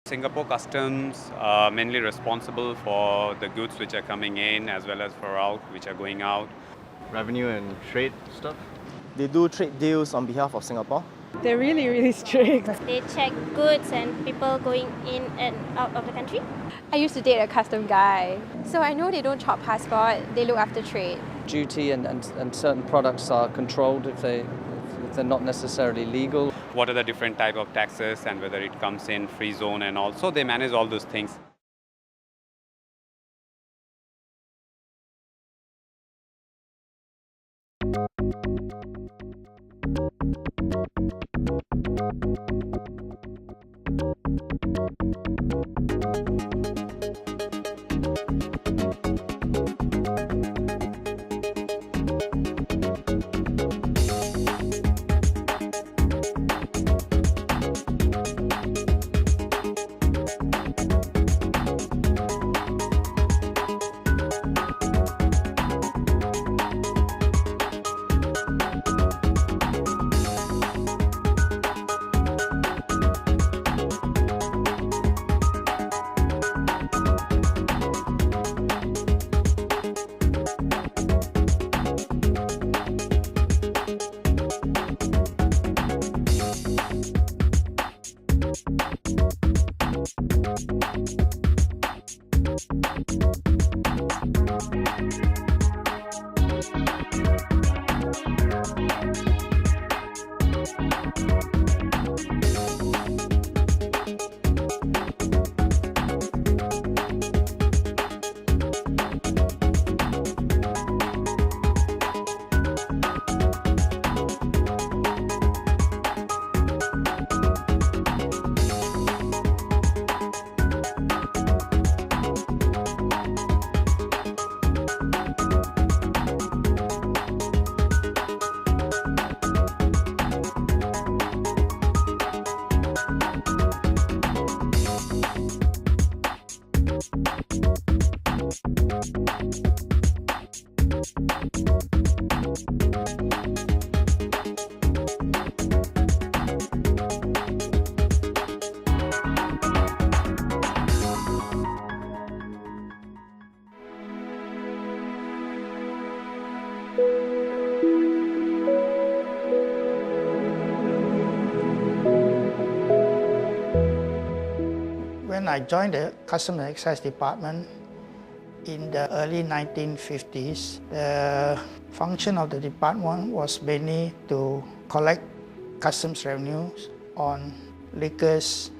Singapore Customs are mainly responsible for the goods which are coming in as well as for out which are going out. Revenue and trade stuff. They do trade deals on behalf of Singapore. They're really strict. They check goods and people going in and out of the country. I used to date a custom guy, so I know they don't chop passport, they look after trade. Duty and certain products are controlled if they're not necessarily legal. What are the different type of taxes and whether it comes in free zone and also they manage all those things. When I joined the Customs and Excise Department in the early 1950s, the function of the department was mainly to collect customs revenues on liquors,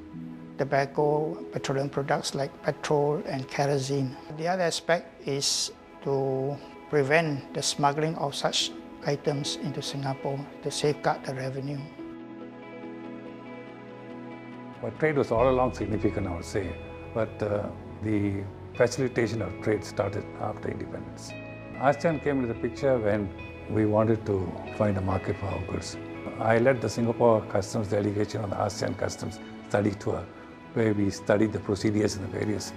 tobacco, petroleum products like petrol and kerosene. The other aspect is to prevent the smuggling of such items into Singapore to safeguard the revenue. But trade was all along significant, I would say, but the facilitation of trade started after independence. ASEAN came into the picture when we wanted to find a market for our goods. I led the Singapore Customs delegation on the ASEAN Customs study tour, where we studied the procedures in the various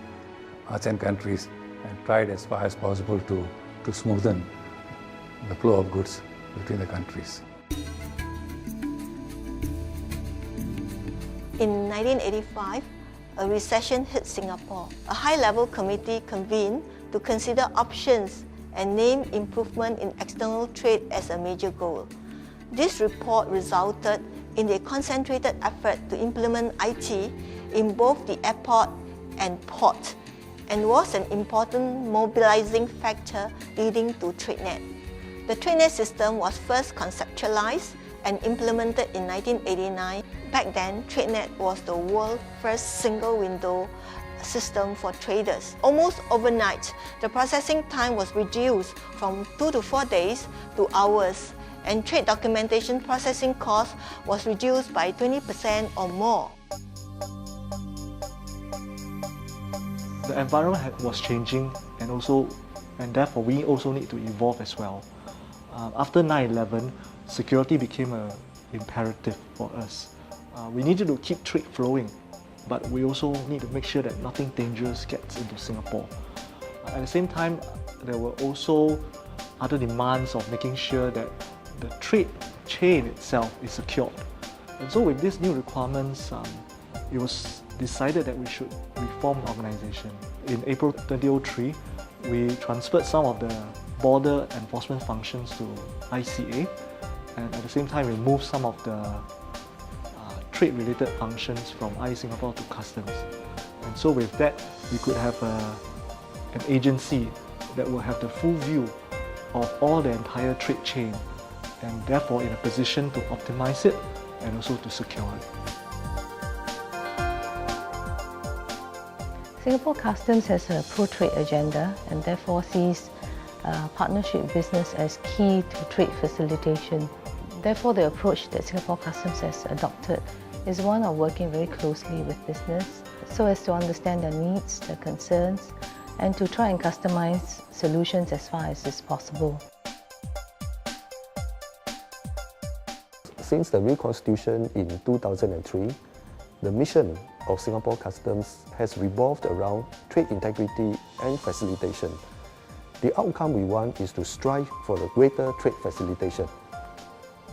ASEAN countries and tried as far as possible to smoothen the flow of goods between the countries. In 1985, a recession hit Singapore. A high-level committee convened to consider options and name improvement in external trade as a major goal. This report resulted in a concentrated effort to implement IT in both the airport and port, and was an important mobilizing factor leading to TradeNet. The TradeNet system was first conceptualized and implemented in 1989. Back then, TradeNet was the world's first single-window system for traders. Almost overnight, the processing time was reduced from 2 to 4 days to hours, and trade documentation processing cost was reduced by 20% or more. The environment was changing, and therefore we also need to evolve as well. After 9/11, security became an imperative for us. We needed to keep trade flowing, but we also need to make sure that nothing dangerous gets into Singapore. At the same time, there were also other demands of making sure that the trade chain itself is secured. And so with these new requirements, it was decided that we should reform the organisation. In April 2003, we transferred some of the border enforcement functions to ICA, and at the same time we moved some of the trade-related functions from iSingapore to Customs. And so with that, we could have an agency that will have the full view of all the entire trade chain, and therefore in a position to optimize it and also to secure it. Singapore Customs has a pro-trade agenda and therefore sees partnership business as key to trade facilitation. Therefore, the approach that Singapore Customs has adopted is one of working very closely with business so as to understand their needs, their concerns, and to try and customize solutions as far as is possible. Since the reconstitution in 2003, the mission of Singapore Customs has revolved around trade integrity and facilitation. The outcome we want is to strive for a greater trade facilitation.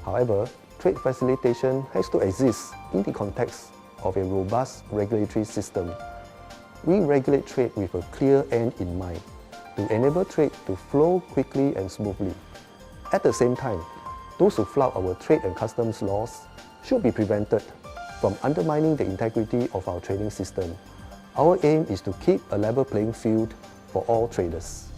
However, trade facilitation has to exist in the context of a robust regulatory system. We regulate trade with a clear end in mind, to enable trade to flow quickly and smoothly. At the same time, those who flout our trade and customs laws should be prevented from undermining the integrity of our trading system. Our aim is to keep a level playing field for all traders.